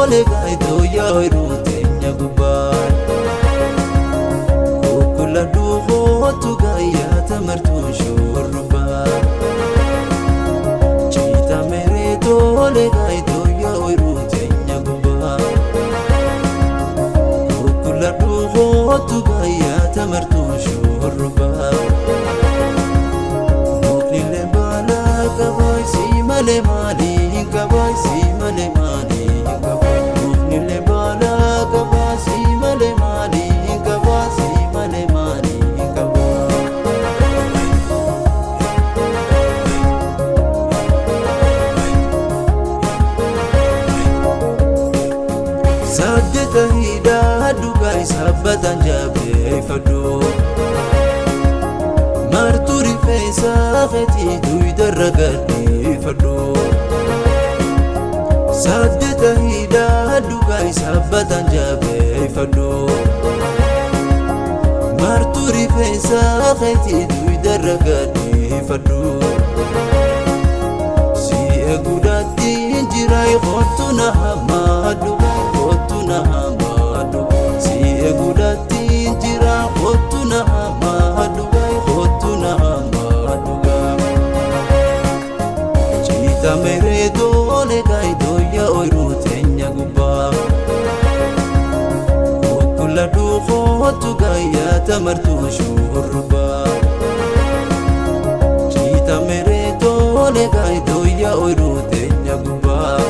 tole gaayitoo yaa'u teenya gubbaan Kukula duuqootu gaayyaa tamartuun shurrubbaa Ciita meree tole gaayitoo yaa'u teenya gubbaan Kukula duuqootu gaayyaa tamartuun shurrubbaa Muknile balaa qabaa si malee maaliin qabaa si malee maaliin qabaa Muknile balaa qabaa si malee maaliin qabaa si malee maaliin qabaa Saddeta hidhaa dhugaa sabbatan jabeeffadhu Martuu rifeensaa keetii duydarra gadhiifadhu Saddeta hidhaa dhugaa sabbatan jabeeffadhu Martuu rifeensaa keetii duydarra gadhiifadhu Si eeguudhaatti jiraa kottu na hammaadhu kottu na hammaadhu Si eeguudhaatti jiraa kottu na hammaadhu kottu na hammaadhu Ciita meree tole gaayitoo yaa'u teenya gubbaa Kukula duuqootu gaayyaa tamartuun shurrubbaa Ciita meree tole gaayitoo yaa'u teenya gubbaa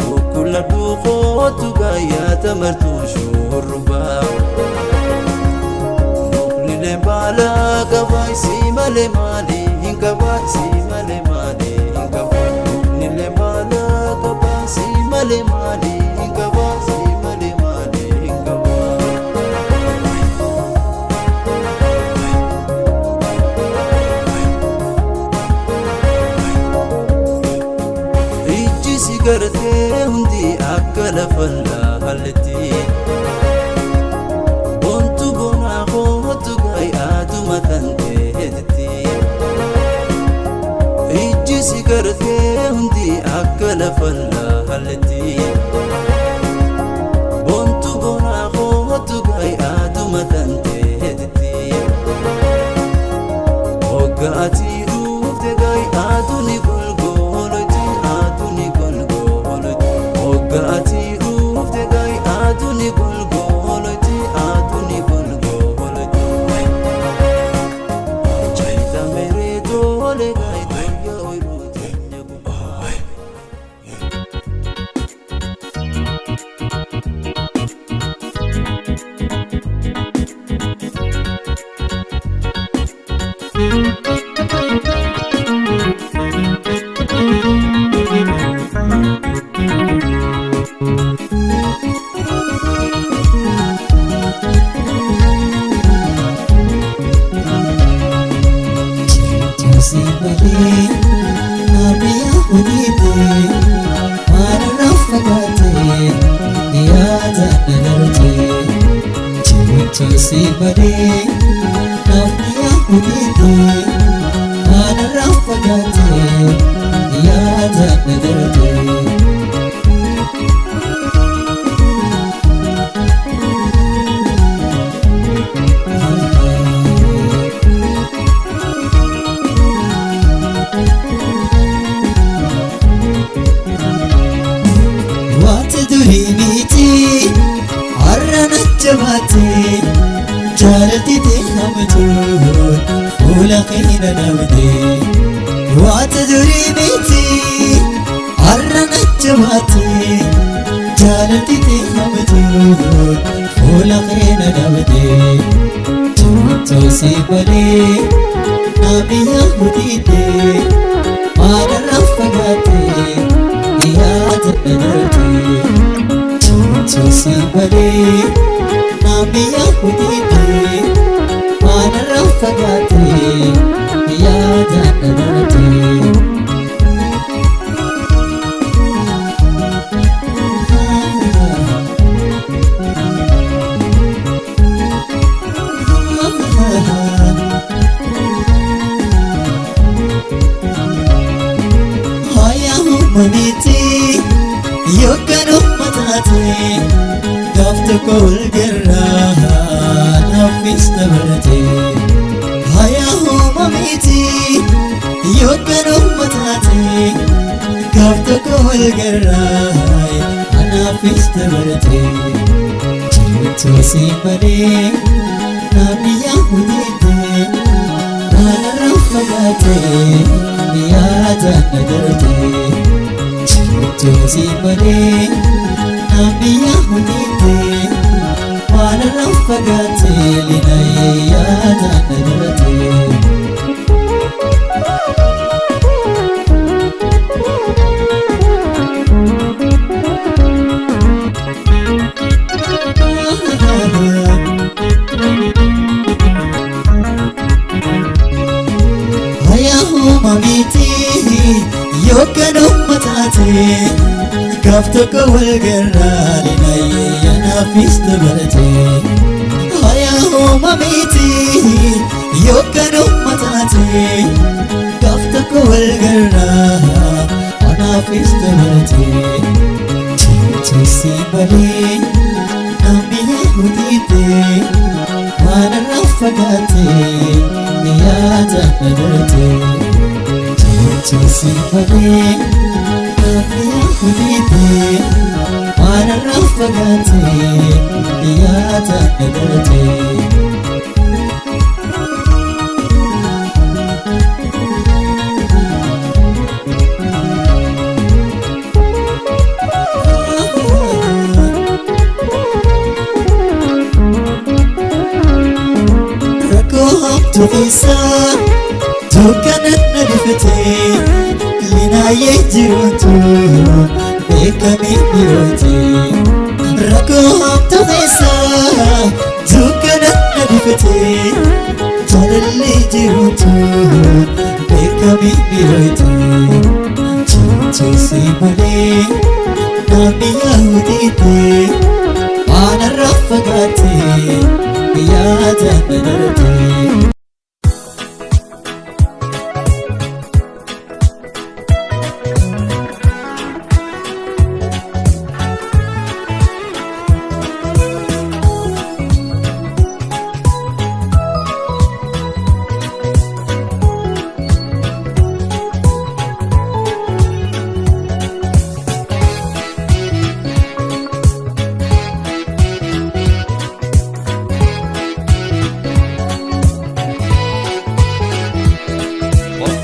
Kukula duuqootu gaayyaa tamartuun shurrubbaa Muknile balaa qabaa si malee maaliin qabaa si malee maaliin qabaa Muknile balaa qabaa si malee maaliin qabaa si malee maaliin qabaa Ijji si gartee hundi akka lafa laalletti Bontu bonaa kootu gaayyaatuma kan ta'etti Ijji si gartee hundi akka lafa laalletti Bontu bonaa kootu gaayyaatuma kan ta'etti Hogga ati dhufte gaayyaatuni golgoloti aatuni golgoloti Hogga ati dhufte gaayyaatuni golgoloti aatuni golgoloti Ciita meree tole gaayitoo yaa'u teenya gubbaa Si badee namni hunidee ana rafagaatee yaada nagartee Waati durii miti har'a na jabaatee Jaalatitee hamtuun fuula keenya dhabdee Waati durii miti har'a na jabaatee Jaalatitee hamtuun fuula keenya dhabdee Tuutoo si badee namni hunidee maana rafagaatee yaada nagartee Tuutoo si badee namni hunidee maana rafagaatee yaada nagartee Yookanuma taate gaaf tokko wal garraa naafis dabalate hayaa uumamiiti yookanuma taate gaaf tokko wal garraa naafis dabalate jirtuu si malee namni yaahudite naanarraa fagaate yaada na darbate jirtuu si malee namni yaahudite naanarraa fagaate yaada na darbate. Mamiti yookanuma taate gaaf tokko wal garraa linayee naafis dabalate hayaa mamiti yookanuma taate gaaf tokko wal garraa naafis dabalate jirtuu si malee namni yaahudite naanarraa fagaate yaada na darbate. Jirtuu si malee namni yaahudite naanarraa fagaate yaada na darbate. Tuisa tukkanan na dhufate linaayee jiruutu beekamee biroote rakkoo hamtuu keessa tukkanan na dhufate jaalallee jiruutu beekamee biroote jirtuu si malee namni yaahudite naanarraa fagaate yaada na darbate.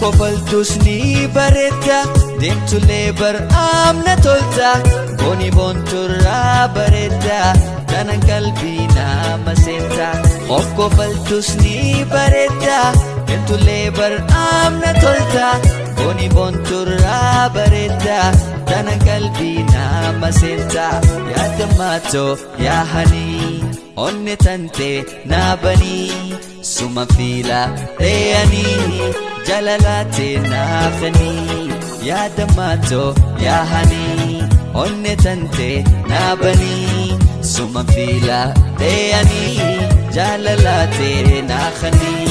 Kofaltus ni bareedda deemtulee amna tolta booni boonturraa bareedda kanan qalbii nama seenta. Kofaltus ni bareedda deemtulee amna tolta booni boonturraa bareedda kanan qalbii nama seenta. Yaadammaatoo yaahanii onne tante naabanii suma fiila reeyanii jalalate naafanii yaadammaatoo yaahanii onne tante naabanii suma fiila reeyanii jalalate naafanii.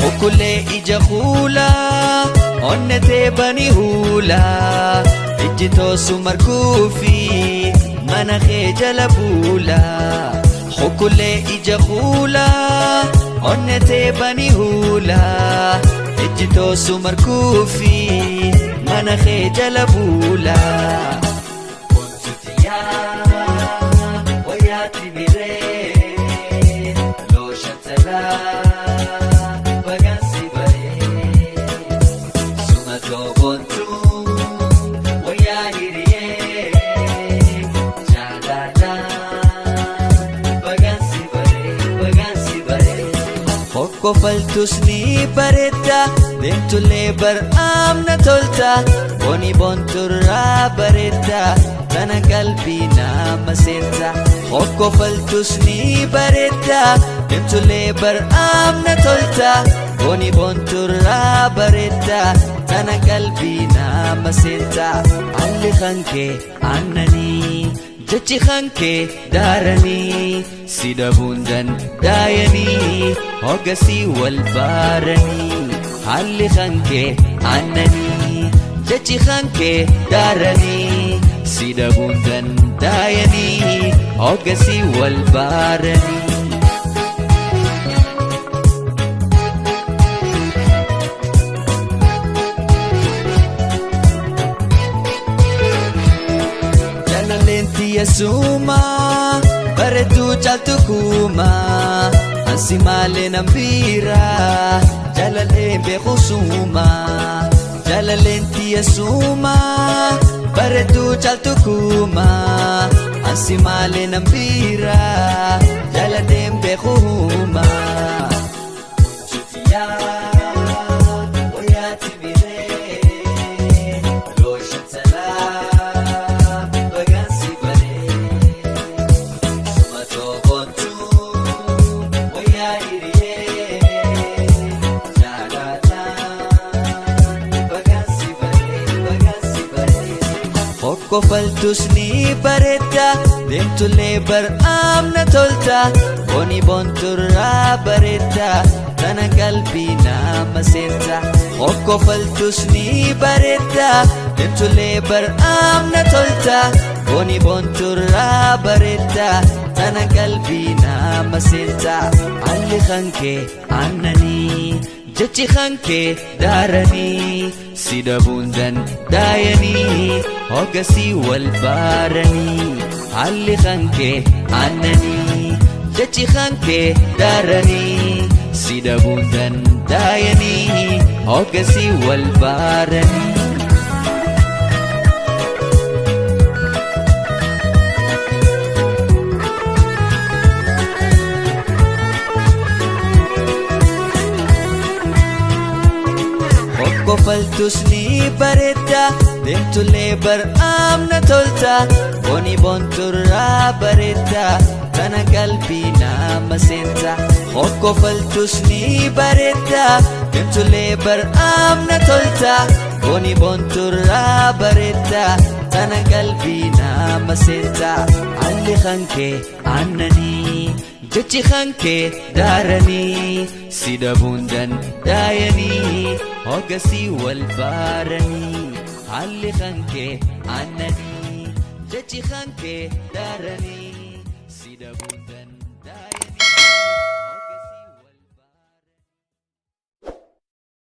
Hukulee ija huulaa onne teebanii huulaa ijjitoo sumarkuufi mana kee jala buulaa. Hukulee ija huulaa onne teebanii huulaa ijjitoo sumarkuufi mana kee jala buulaa. Konsuutiyaa wayaati biree looshatalaa. Kofaltus ni bareedda deemtulee amna tolta booni boonturraa bareedda kana qalbii nama seenta. Kofaltus ni bareedda deemtulee amna tolta booni boonturraa bareedda kana qalbii nama seenta. Alli kan kee aannanii jechi kee daaranii si dhabuun danda'anii hoggasii wal baaranii haalli kee aannanii jechi kee daaranii si dhabuun danda'anii hoggasii wal baaranii. Yasuma bareedu caaltu kuma ansi malee nambira jalaleen beekusuma jalaleen yasuma bareedu caaltu kuma ansi malee nambira jalaleen beekuma. Kofaltus ni bareda deemtullee amna tolta boni bonturra bareda tana qalbii nama seenta. Kofaltus ni bareda deemtullee amna tolta boni bonturra bareda tana qalbii nama seenta. Haalli kee aannanii jechi kee daaranii si dhabuun danda'anii hoggasii wal baaranii haalli kee aannanii jechi kee daaranii si dhabuun danda'anii hoggasii wal baaranii. Kofaltus ni bareda deemtullee amna tolta boni bonturra bareda tana qalbii nama seenta. Kofaltus ni bareda deemtullee amna tolta boni bonturra bareda tana qalbii nama seenta. Haalli kee aannanii jechi kee daaranii si dhabuun danda'anii hoggasii wal baaranii haalli kee aannanii jechi kee daaranii